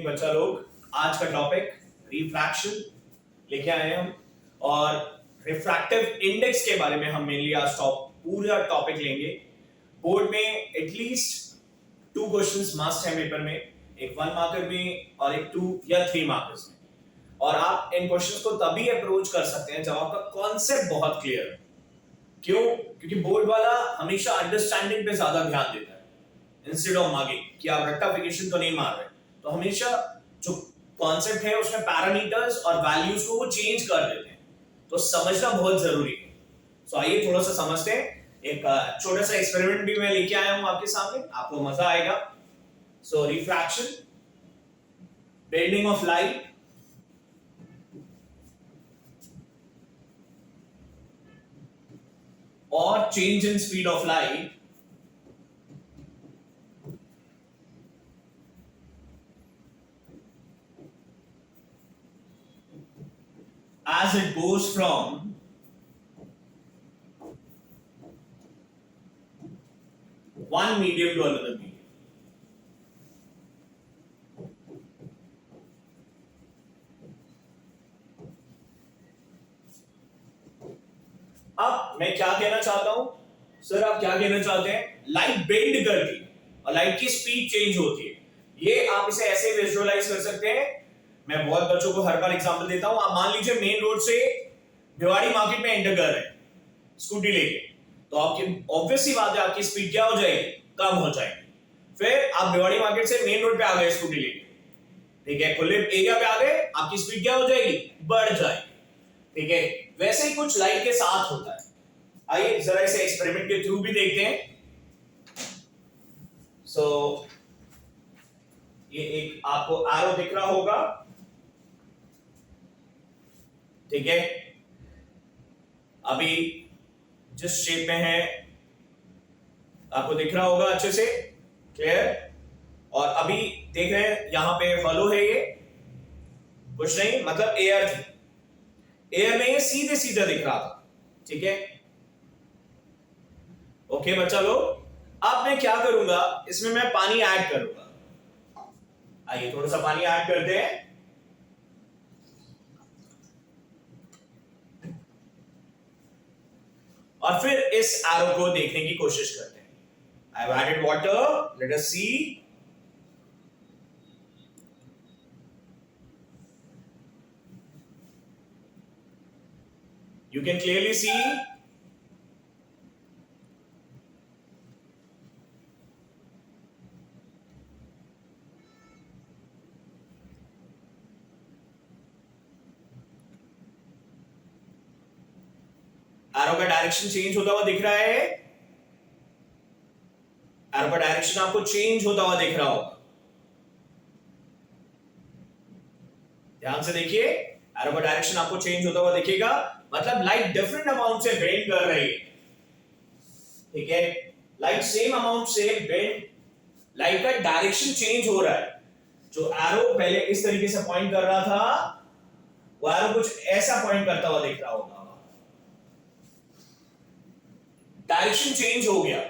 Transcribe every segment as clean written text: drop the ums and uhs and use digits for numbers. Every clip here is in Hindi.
बच्चा लोग, आज का टॉपिक रिफ्रैक्शन लेके आए हम और रिफ्रैक्टिव इंडेक्स के बारे में हम मेनली आज पूरा टॉपिक लेंगे। बोर्ड में एटलीस्ट 2 क्वेश्चंस मस्ट है पेपर में, एक 1 मार्कर में और एक 2 या 3 मार्कर्स में। और आप इन क्वेश्चंस को तभी अप्रोच कर सकते हैं जब आपका कॉन्सेप्ट बहुत क्लियर है। क्यों? क्योंकि बोर्ड वाला हमेशा अंडरस्टैंडिंग पे ज्यादा ध्यान देता है इंस्टेड ऑफ मार्किंग, कि आप रट्टाफिकेशन तो नहीं मार रहे। तो हमेशा जो कॉन्सेप्ट है उसमें पैरामीटर्स और वैल्यूज को वो चेंज कर देते हैं, तो समझना बहुत जरूरी है। सो आइए थोड़ा सा समझते हैं। एक छोटा सा एक्सपेरिमेंट भी मैं लेके आया हूं आपके सामने, आपको मजा आएगा। सो रिफ्रैक्शन, बेंडिंग ऑफ लाइट, और change in speed of light as it goes from one medium to another medium. अब मैं क्या कहना चाहता हूं सर, आप क्या कहना चाहते हैं? लाइट बेंड करती है और लाइट की स्पीड चेंज होती है। ये आप इसे ऐसे विजुअलाइज कर सकते हैं। मैं बहुत बच्चों को हर बार एग्जांपल देता हूं। आप मान लीजिए मेन रोड से भिवाड़ी मार्केट में एंटर कर रहे हैं स्कूटी लेके, तो आपकी ऑब्वियस सी बात है आपकी स्पीड क्या हो जाएगी? कम हो जाएगी। फिर आप भिवाड़ी मार्केट से मेन रोड पे आ गए स्कूटी लेके, ठीक है, खुले एरिया पे आ गए, आपकी स्पीड क्या हो जाएगी? बढ़ जाएगी। ठीक है, वैसे ही कुछ लाइट के साथ होता है। आइए जरा इसे एक्सपेरिमेंट के थ्रू भी देखते हैं। सो ये एक आपको एरो दिख रहा होगा, ठीक है। अभी जिस शेप में है आपको दिख रहा होगा अच्छे से, क्लियर। और अभी देख रहे हैं यहां पे हॉलो है, ये कुछ नहीं, मतलब एयर थी। एयर में ये सीधे सीधे दिख रहा था, ठीक है। ओके बच्चा लोग, अब मैं क्या करूंगा, इसमें मैं पानी ऐड करूंगा। आइए थोड़ा सा पानी ऐड करते हैं। और फिर इस एरो को देखने की कोशिश करते हैं। I have added water, let us see. You can clearly see arrow का डायरेक्शन चेंज होता हुआ दिख रहा है। एरो का डायरेक्शन आपको चेंज होता हुआ दिख रहा होगा, ध्यान से देखिए। एरो का डायरेक्शन आपको चेंज होता हुआ दिखेगा, मतलब लाइट डिफरेंट अमाउंट से बेंड कर रही है, ठीक है। लाइट सेम अमाउंट से बेंड, लाइट का डायरेक्शन चेंज हो रहा है। जो एरो पहले इस तरीके से पॉइंट कर रहा था, वो एरो कुछ ऐसा पॉइंट करता हुआ दिख रहा होगा। डायरेक्शन चेंज हो गया।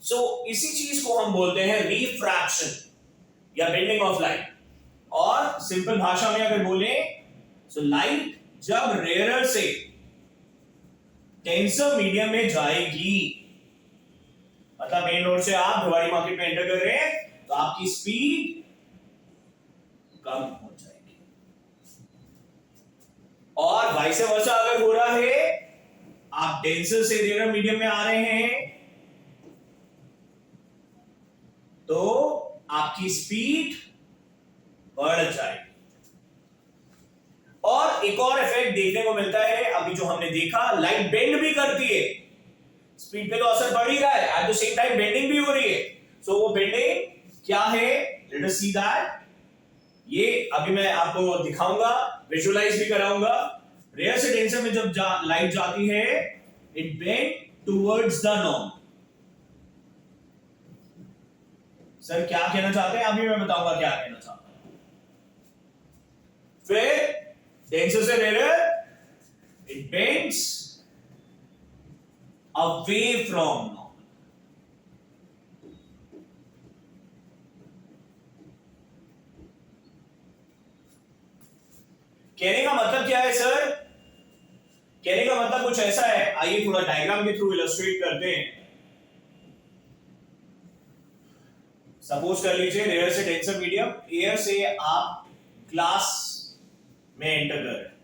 सो इसी चीज को हम बोलते हैं रिफ्रैक्शन या बेंडिंग ऑफ लाइट। और सिंपल भाषा में अगर बोले, सो लाइट जब रेयरर से डेंसर मीडियम में जाएगी, मतलब मेन रोड से आप भिवाड़ी मार्केट में एंटर कर रहे हैं, तो आपकी स्पीड कम हो जाएगी। और वाइस वर्सा अगर हो रहा है, आप डेंसर से रेयर मीडियम में आ रहे हैं, तो आपकी स्पीड बढ़ जाएगी। और एक और इफेक्ट देखने को मिलता है, अभी जो हमने देखा, लाइट बेंड भी करती है। स्पीड पे तो असर बढ़ ही रहा है, at the same time bending भी हो रही है। सो वो बेंडिंग क्या है? Late us see that. ये अभी मैं आपको दिखाऊंगा, विजुअलाइज भी कराऊंगा। रेयर से डेंसर में जब लाइट जाती है, it bend towards the norm. Sir क्या कहना चाहते हैं? अभी मैं बताऊंगा क्या कहना चाहता हूं। फिर डेंसर से rare, it bends away from norm. क्या है सर? कहने का मतलब कुछ ऐसा है, आइए थोड़ा डायग्राम के थ्रू इलस्ट्रेट करते हैं। सपोज कर लीजिए रेयर से डेंसर मीडियम, एयर से आप ग्लास में एंटर कर रहे हैं,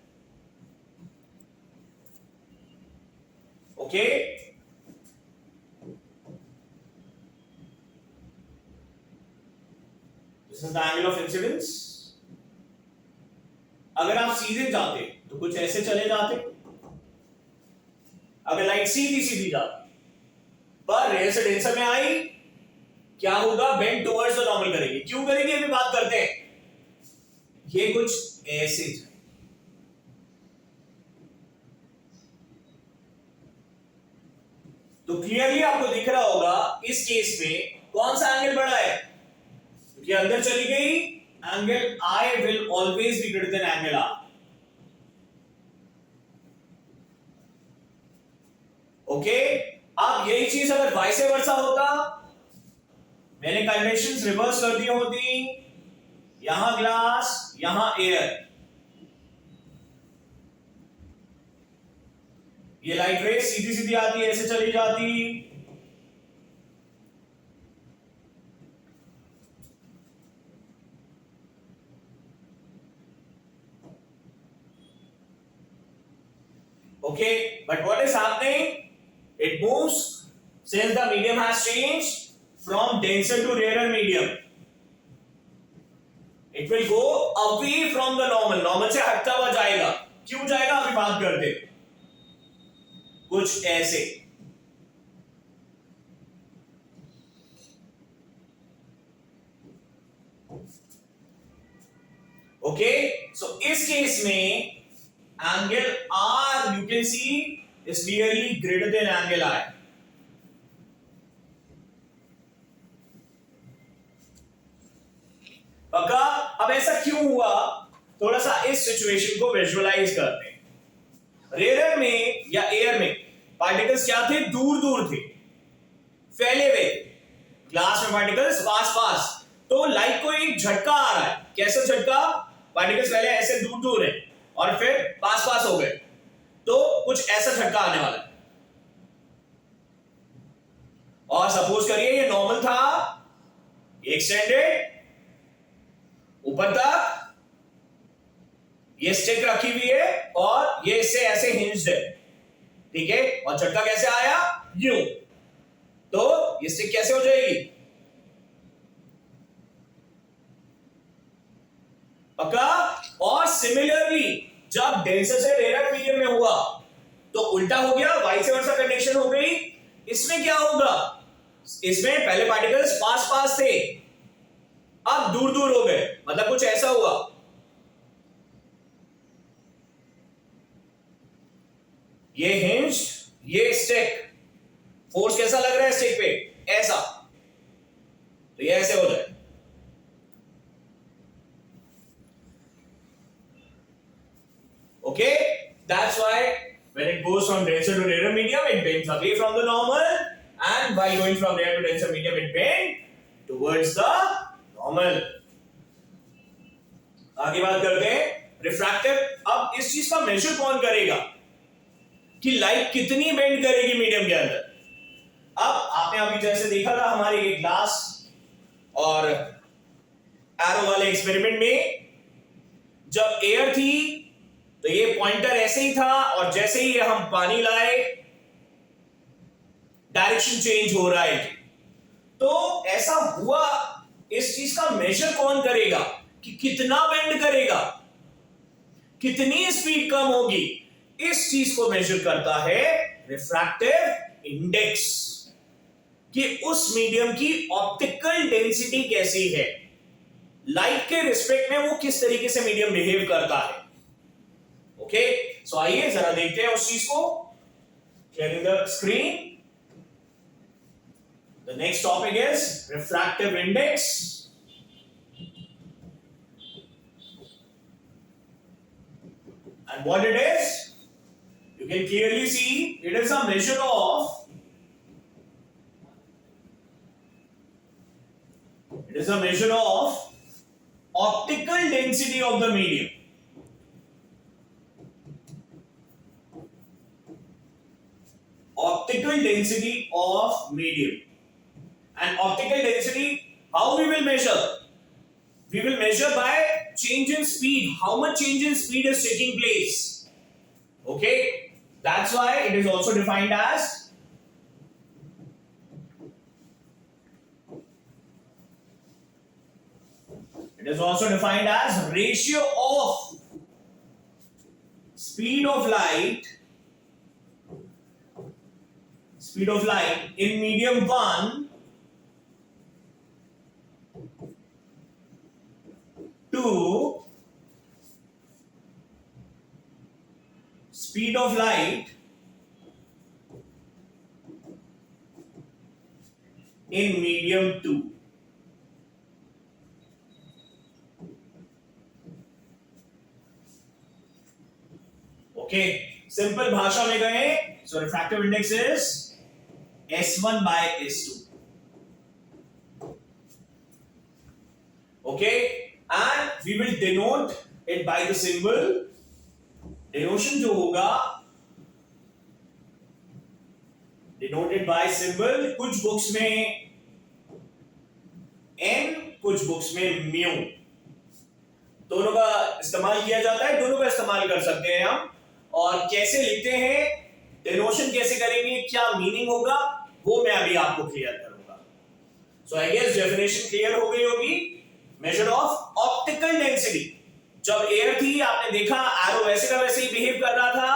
okay? This is the angle of incidence. अगर आप सीधे जाते तो कुछ ऐसे चले जाते, अगर लाइट सीधी सीधी जाती, पर रेयर से डेंसर में आई, क्या होगा? बेंड टुवर्ड्स द नॉर्मल करेगी। क्यों करेगी अभी बात करते हैं। ये कुछ ऐसे जाए, तो क्लियरली आपको दिख रहा होगा इस केस में कौन सा एंगल बड़ा है, क्योंकि अंदर चली गई, angle I will always be greater than angle R. Okay, अब यही चीज अगर वाइस वर्सा होता, मैंने कन्वेंशंस रिवर्स कर दी होती, यहां ग्लास यहां एयर, ये लाइट रे सीधी सीधी आती है, ऐसे चली जाती, okay, but what is happening? It moves since the medium has changed from denser to rarer medium. It will go away from the normal. Normal से हटता हुआ जाएगा। क्यों जाएगा अभी बात करते, कुछ ऐसे। ओके, सो इस केस में angle R you can see is clearly greater than angle I. पक्का? अब ऐसा क्यों हुआ, थोड़ा सा इस सिचुएशन को विजुअलाइज करते हैं। रेयर में या एयर में पार्टिकल्स क्या थे? दूर दूर थे, फैले हुए। ग्लास में पार्टिकल्स पास पास, तो लाइट को एक झटका आ रहा है। कैसा झटका? पार्टिकल्स पहले ऐसे दूर दूर है और फिर पास पास हो गए, तो कुछ ऐसा झटका आने वाला है। और सपोज करिए ये नॉर्मल था, एक्सटेंडेड ऊपर तक, ये स्टिक रखी हुई है और ये इससे ऐसे हिंज्ड है, ठीक है? और झटका कैसे आया? यूं। तो ये स्टिक कैसे हो जाएगी? पक्का? और सिमिलरली जब डेंसर से रेयर मीडियम में हुआ तो उल्टा हो गया, वाइस वर्सा कंडीशन हो गई। इसमें क्या होगा? इसमें पहले पार्टिकल्स पास पास थे, अब दूर दूर हो गए, मतलब कुछ ऐसा हुआ। ये हिंज, ये स्टिक, फोर्स कैसा लग रहा है स्टिक पे? ऐसा, तो ये ऐसे हो जाए। Okay, that's why when it goes from denser to rarer medium, it bends away from the normal, and while going from rare to denser medium, it bends towards the normal. आगे बात करते हैं रिफ्रैक्टिव। अब इस चीज का मेजर कौन करेगा कि लाइट कितनी बेंड करेगी मीडियम के अंदर? अब आपने अभी जैसे देखा था हमारे ये ग्लास और एरो वाले एक्सपेरिमेंट में, जब एयर थी तो ये पॉइंटर ऐसे ही था, और जैसे ही हम पानी लाए डायरेक्शन चेंज हो रहा है। तो ऐसा हुआ, इस चीज का मेजर कौन करेगा कि कितना बेंड करेगा, कितनी स्पीड कम होगी? इस चीज को मेजर करता है रिफ्रैक्टिव इंडेक्स, कि उस मीडियम की ऑप्टिकल डेंसिटी कैसी है, लाइट के रिस्पेक्ट में वो किस तरीके से मीडियम बिहेव करता है। ओके, सो आइए जरा देखते हैं उस चीज को। Clearing the screen. The next topic is refractive index. And what it is, you can clearly see it is a measure of optical density of the medium. optical density of medium. And optical density, how we will measure? We will measure by change in speed. How much change in speed is taking place? Okay, that's why it is also defined as ratio of speed of light in medium 1 to speed of light in medium 2. Okay, simple भाषा में गए, so refractive index is S1 by S2. Okay, and we will denote it by the symbol. Denotation जो होगा denoted by symbol, कुछ बुक्स में n, कुछ बुक्स में mu. दोनों का इस्तेमाल किया जाता है, दोनों का इस्तेमाल कर सकते हैं हम. और कैसे लिखते हैं, डेनोशन कैसे करेंगे, क्या मीनिंग होगा, वो मैं अभी आपको क्लियर करूंगा. सो आई गेस डेफिनेशन क्लियर हो गई होगी. Measure of optical density. जब एयर थी, आपने देखा एरो वैसे का वैसे ही बिहेव कर रहा था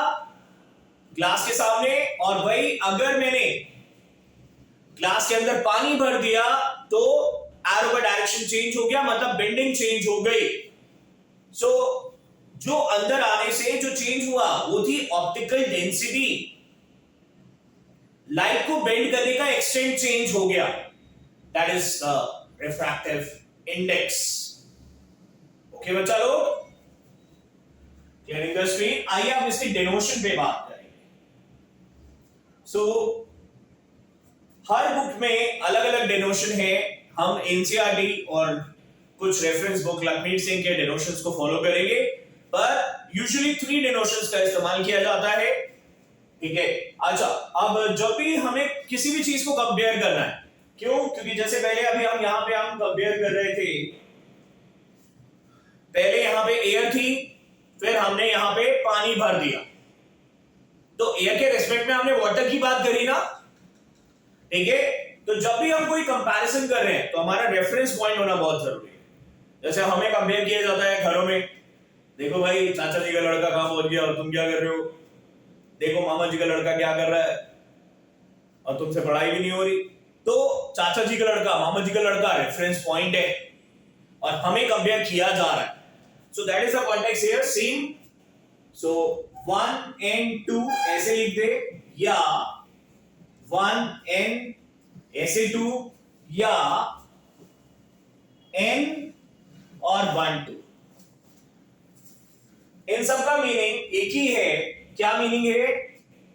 ग्लास के सामने, और वही अगर मैंने ग्लास के अंदर पानी भर दिया तो एरो का डायरेक्शन चेंज हो गया, मतलब बेंडिंग चेंज हो गई. सो जो अंदर आने से जो चेंज हुआ वो थी ऑप्टिकल डेंसिटी. लाइट को बेंड करने का एक्सटेंट चेंज हो गया, that is refractive index. Okay बच्चा लोग, क्लियरिंग द स्क्रीन. आइए अब इसकी डेनोशन पे बात करेंगे. सो हर बुक में अलग अलग डेनोशन है. हम एनसीईआरटी और कुछ रेफरेंस बुक लखमीर सिंह के डेनोशंस को फॉलो करेंगे, पर यूजुअली 3 डेनोशंस का इस्तेमाल किया जाता है. ठीक है. अच्छा, अब जब भी हमें किसी भी चीज को कंपेयर करना है, क्यों? क्योंकि जैसे पहले अभी हम यहां पे हम कंपेयर कर रहे थे, पहले यहां पे एयर थी, फिर हमने यहां पे पानी भर दिया, तो एयर के रिस्पेक्ट में हमने वाटर की बात करी ना. ठीक है. तो जब भी हम कोई कंपैरिजन कर रहे हैं तो हमारा रेफरेंस पॉइंट होना बहुत जरूरी है. जैसे हमें कंपेयर किया जाता है घरों में, देखो भाई चाचा जी का लड़का कहां पहुंच गया और तुम क्या कर रहे हो, देखो मामा जी का लड़का क्या कर रहा है और तुमसे पढ़ाई भी नहीं हो रही. तो चाचा जी का लड़का, मामा जी का लड़का रेफरेंस पॉइंट है और हमें कंपेयर किया जा रहा है. So that is the context here. Same, so 1 and 2 ऐसे लिख दे, या 1 and ऐसे 2, या n और 1 2. इन सब का मीनिंग एक ही है. क्या मीनिंग है?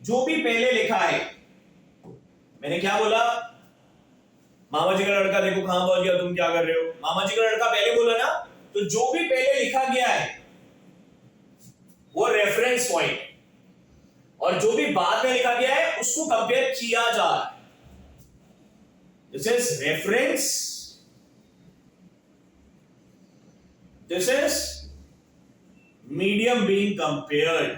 जो भी पहले लिखा है, मैंने क्या बोला, मामा जी का लड़का देखो कहां पहुंच गया, तुम क्या कर रहे हो, मामा जी का लड़का पहले बोला ना. तो जो भी पहले लिखा गया है वो रेफरेंस पॉइंट, और जो भी बाद में लिखा गया है उसको कंपेयर किया जा रहा है. This is reference, this is medium being compared.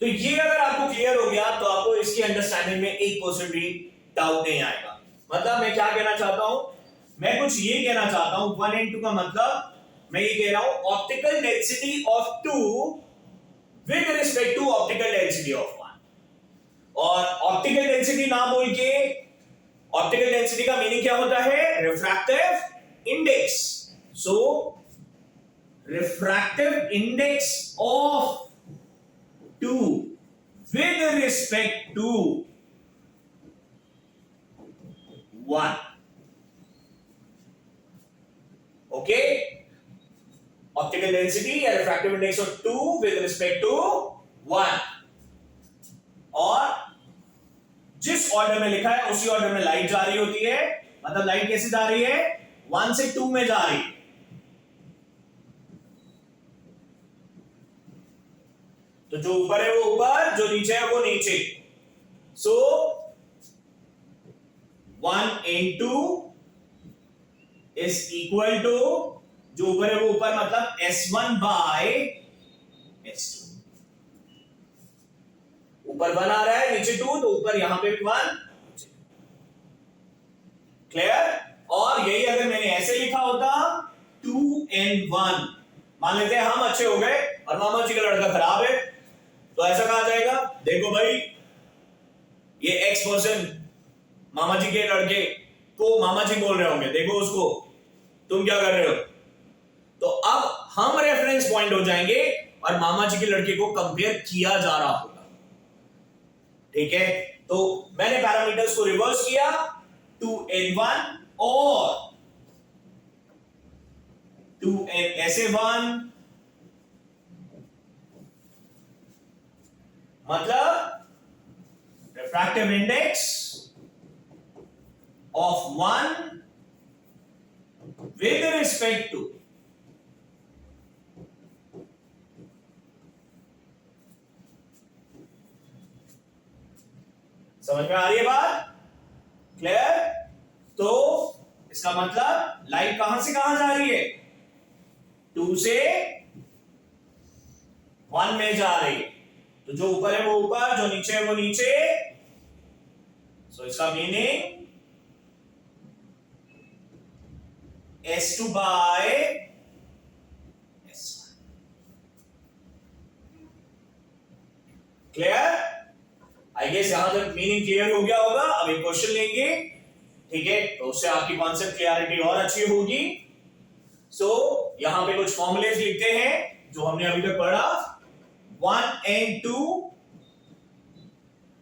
तो ये अगर आपको क्लियर हो गया तो आपको इसकी अंडरस्टैंडिंग में 1% भी डाउट नहीं आएगा. मतलब मैं क्या कहना चाहता हूं, मैं कुछ ये कहना चाहता हूं, 1 and 2 का मतलब मैं ये कह रहा हूं optical density of 2 with respect to optical density of 1. और ऑप्टिकल डेंसिटी ना बोल के, ऑप्टिकल डेंसिटी का मीनिंग क्या होता है? Refractive index. So refractive index of 2 with respect to 1. Okay, optical density या refractive index of 2 with respect to 1. और जिस ऑर्डर में लिखा है उसी ऑर्डर में लाइट जा रही होती है. मतलब लाइट कैसे जा रही है? 1 से 2 में जा रही है. तो जो ऊपर है वो ऊपर, जो नीचे है वो नीचे। सो 1 into is equal to, जो ऊपर है वो ऊपर मतलब S1 by S2। ऊपर 1 आ रहा है, नीचे 2, तो ऊपर यहां पे भी 1। क्लियर? और यही अगर मैंने ऐसे लिखा होता 2n1, मान लेते हैं हम अच्छे हो गए और मामा जी का लड़का खराब है, तो ऐसा कहा जाएगा, देखो भाई ये एक्स पर्सन मामा जी के लड़के को मामा जी बोल रहे होंगे, देखो उसको, तुम क्या कर रहे हो। तो अब हम रेफरेंस पॉइंट हो जाएंगे और मामा जी के लड़के को कंपेयर किया जा रहा होगा। ठीक है, तो मैंने पैरामीटर्स को रिवर्स किया, 2n1 और 2nSA1, मतलब refractive index of 1 with respect to समझ में आ रही है बात? क्लियर? तो इसका मतलब लाइट कहां से कहां जा रही है? 2 से 1 में जा रही है, तो जो ऊपर है वो ऊपर, जो नीचे है वो नीचे। सो इसका meaning S2 by S1। Clear? I guess यहां तक मीनिंग क्लियर हो गया होगा। अब एक क्वेश्चन लेंगे, ठीक है, तो उससे आपकी कॉन्सेप्ट क्लियरिटी और अच्छी होगी। सो यहां पे कुछ फॉर्मूलेज लिखते हैं जो हमने अभी तक पढ़ा। 1n2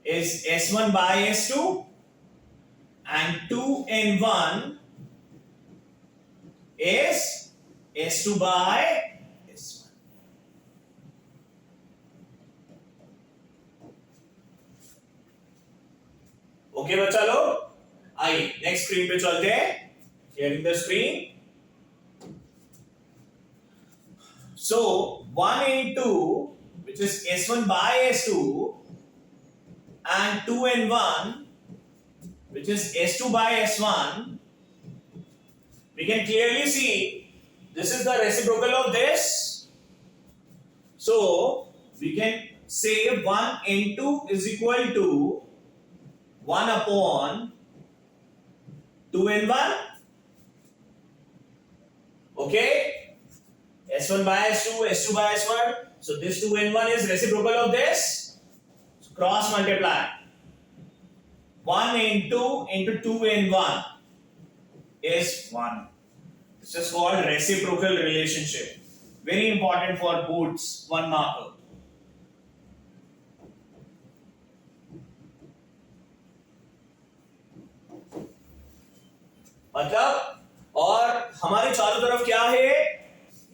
is S1 by S2 and 2n1 is S2 by S1। Okay बच्चा लोग, आइए नेक्स्ट स्क्रीन पे चलते हैं। Clearing the screen. So 1 into which is S1 by S2 and 2n1 which is S2 by S1, we can clearly see this is the reciprocal of this. So we can say 1 into is equal to 1 upon 2n1. Okay, S1 by S2, S2 by S1. So this 2n1 is reciprocal of this. So cross multiply. 1 into 2n1 is 1. This is called reciprocal relationship. Very important for boards, 1 marker. मतलब और हमारे चारों तरफ क्या है,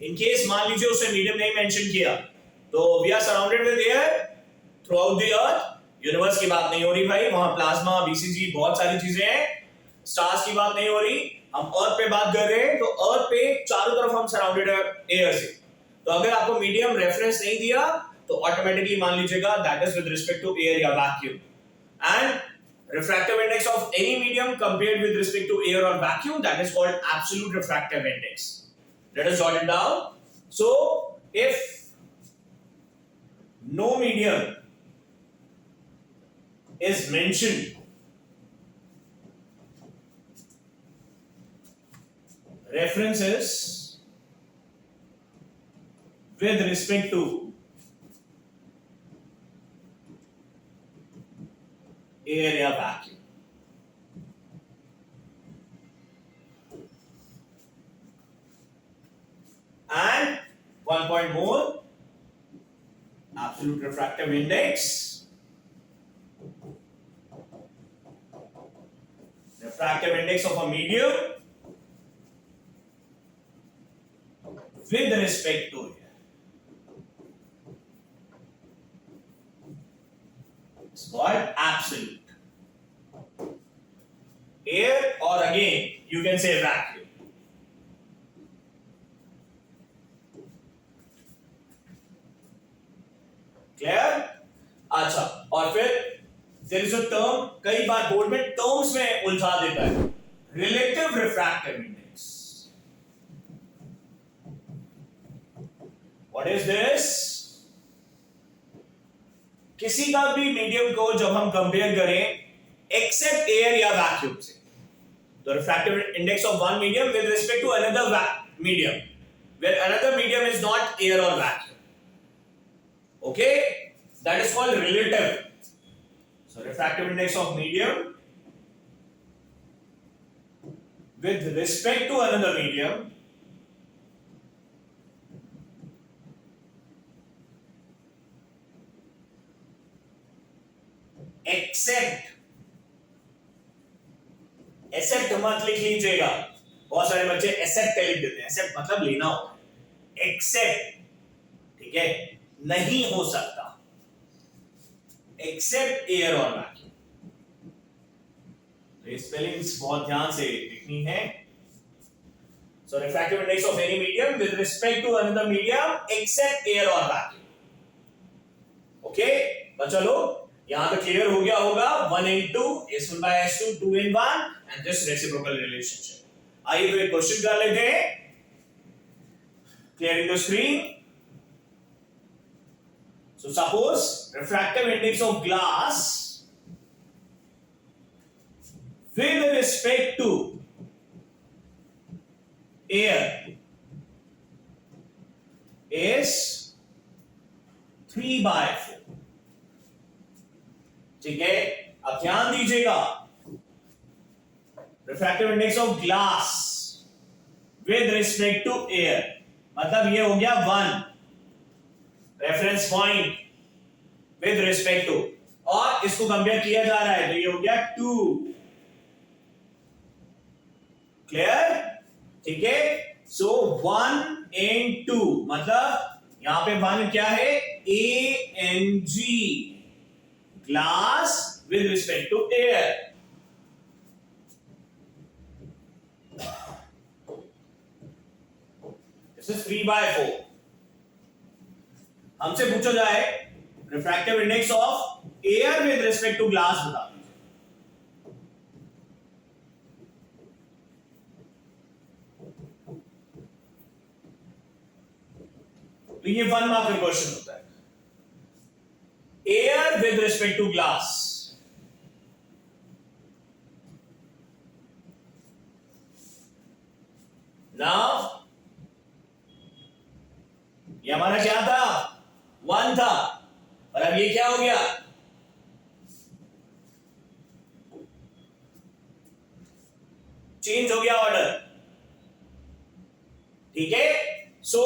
इन केस मान लीजिए उसने मीडियम नहीं मेंशन किया, तो we are surrounded with air throughout the earth. Universe की बात नहीं हो रही भाई, वहां प्लाज्मा, बीसीजी, बहुत सारी चीजें हैं। स्टार्स की बात नहीं हो रही, हम अर्थ पे बात कर रहे हैं। तो अर्थ पे चारों तरफ हम सराउंडेड है एयर से। तो अगर आपको मीडियम रेफरेंस नहीं दिया तो ऑटोमेटिकली मान लीजिएगा that is with respect to air या vacuum. And refractive index of any medium compared with respect to air or vacuum, that is called absolute refractive index. Let us jot it down. So if no medium is mentioned, references with respect to air या vacuum, and 1 point more, absolute refractive index, refractive index of a medium with respect to air. It's called absolute. Air, or again you can say vacuum. Clear? अच्छा, और फिर देयर इज अ टर्म, कई बार बोर्ड में टर्म्स में उलझा देता है, relative refractive index. What is this? किसी का भी मीडियम को जब हम कंपेयर करें एक्सेप्ट एयर या वैक्यूम से, तो refractive index of one medium with respect to another medium where another medium is not air or vacuum. Okay, that is called relative. So refractive index of medium with respect to another medium except, except मत लिख लीजिएगा, बहुत सारे बच्चे एक्सेप्ट लिख देते हैं, एक्सेप्ट मतलब लेना होता है, एक्सेप्ट, ठीक है, नहीं हो सकता, एक्सेप्ट एयर और वैक्यूम। तो ये स्पेलिंग्स बहुत ध्यान से लिखनी है। So refractive index of any medium with respect to another medium except air और वैक्यूम। ओके बच्चा लोग, यहां तक क्लियर हो गया होगा, 1 into S1 by S2, 2 in 1 and this reciprocal relationship। आइए तो एक क्वेश्चन कर लेते हैं, clearing the screen. So suppose refractive index of glass with respect to air is 3/4। ठीक है, अब ध्यान दीजिएगा, refractive index of glass with respect to air, मतलब ये हो गया 1 reference point with respect to, और इसको कंपेयर किया जा रहा है तो ये हो गया 2। क्लियर? ठीक है, सो 1 and 2 मतलब यहां पे 1 क्या है, ANG glass with respect to air. This is 3/4। हमसे पूछा जाए refractive index of air with respect to glass बता दीजिए। तो ये 1 मार्क का क्वेश्चन होता है, air with respect to glass. Now ये हमारा क्या था, 1 था, और अब ये क्या हो गया, चेंज हो गया ऑर्डर। ठीक है, सो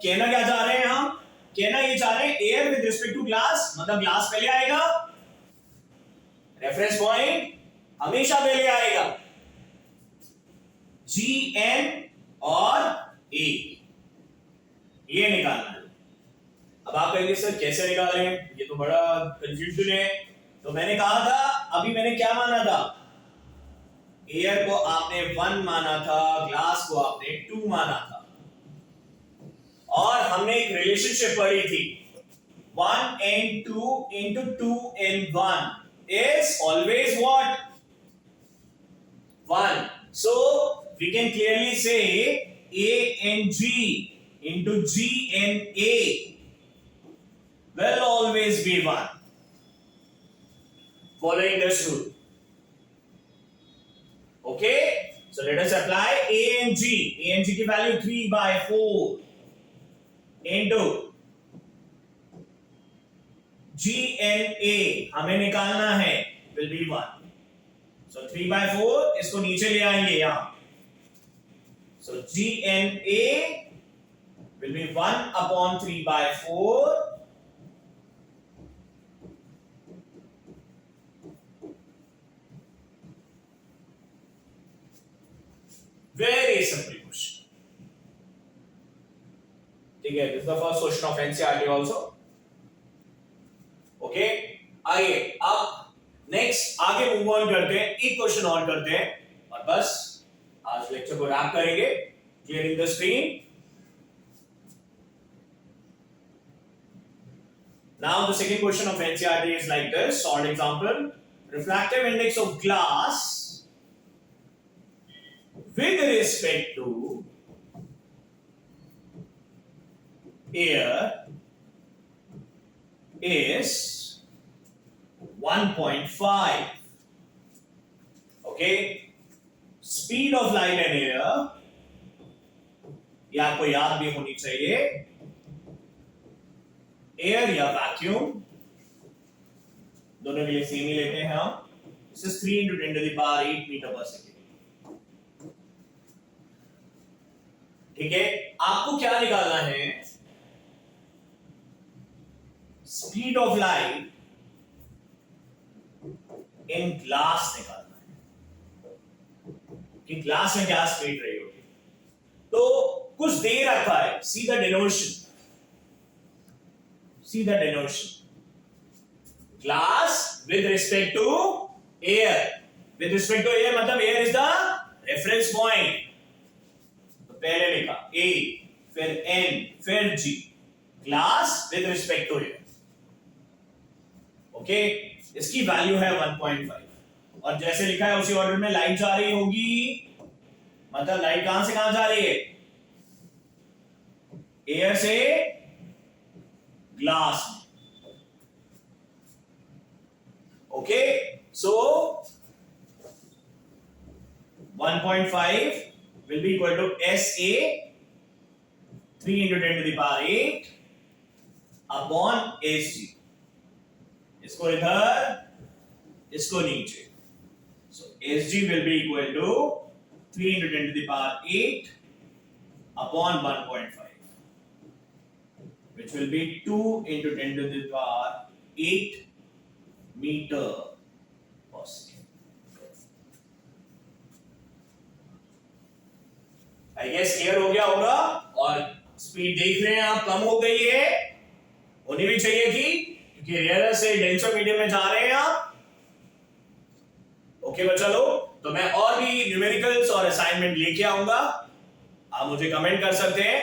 कहना क्या चाह रहे हैं हम, कहना ये चाह रहे हैं air with respect to glass, मतलब ग्लास पहले आएगा, रेफरेंस पॉइंट हमेशा पहले आएगा, GN और A, ये निकालना है। अब आप कहेंगे सर कैसे निकालें, ये तो बड़ा कंफ्यूजन है। तो मैंने कहा था, अभी मैंने क्या माना था, एयर को आपने 1 माना था, ग्लास को आपने 2 माना था, और हमने एक रिलेशनशिप पढ़ी थी, 1 and 2 into 2 and 1 is always what, 1. So we can clearly say A and G into G and A will always be 1 following this rule. Okay, so let us apply A and G. A and G की value 3/4 into G and A हमें निकालना है, will be 1. So 3/4 इसको नीचे ले आएंगे यहां, so G and A will be 1 upon 3/4 very simple question. ठीक है, this is the first question of NCERT also. Okay, आइए अब नेक्स्ट आगे मूव ऑन करते हैं, एक क्वेश्चन और करते हैं और बस आज लेक्चर को रैप करेंगे। Clearing the screen. Now the second question of NCERT is like this. Short example: refractive index of glass with respect to air is 1.5. Okay, speed of light and air ये आपको याद भी होनी चाहिए. एयर या वैक्यूम दोनों के लिए सेम ही लेते हैं हम. This is 3 into 10 to the power 8 metre per second. ठीक है, आपको क्या निकालना है? Speed of light in glass निकालना है कि ग्लास में क्या स्पीड रही होगी. तो कुछ दे रखा है. See the डिनोशन. See the denotation. Glass with respect to air. With respect to air मतलब air is the reference point. तो पहले लिखा A, फिर N, फिर G. Glass with respect to air. Okay? इसकी वैल्यू है 1.5. और जैसे लिखा है उसी ऑर्डर में लाइट जा रही होगी. मतलब लाइट कहां से कहां जा रही है? एयर से glass. Okay, so 1.5 will be equal to SA 3 into 10 to the power 8 upon SG. इसको इधर, इसको नीचे. So SG will be equal to 3 into 10 to the power 8 upon 1.5. which will be 2 into 10 to the power 8 meter per second. I guess clear हो गया होगा. और स्पीड देख रहे हैं आप कम हो गई है, होनी भी चाहिए थी क्योंकि रेयर से डेंसर मीडियम में जा रहे हैं आप. ओके बच्चा लोग, तो मैं और भी न्यूमेरिकल्स और असाइनमेंट लेके आऊंगा. आप मुझे कमेंट कर सकते हैं.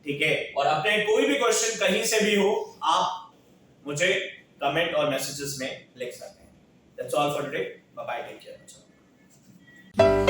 ठीक है, और अपने कोई भी क्वेश्चन कहीं से भी हो आप मुझे कमेंट और मैसेजेस में लिख सकते हैं. That's all for today. Bye bye, take care.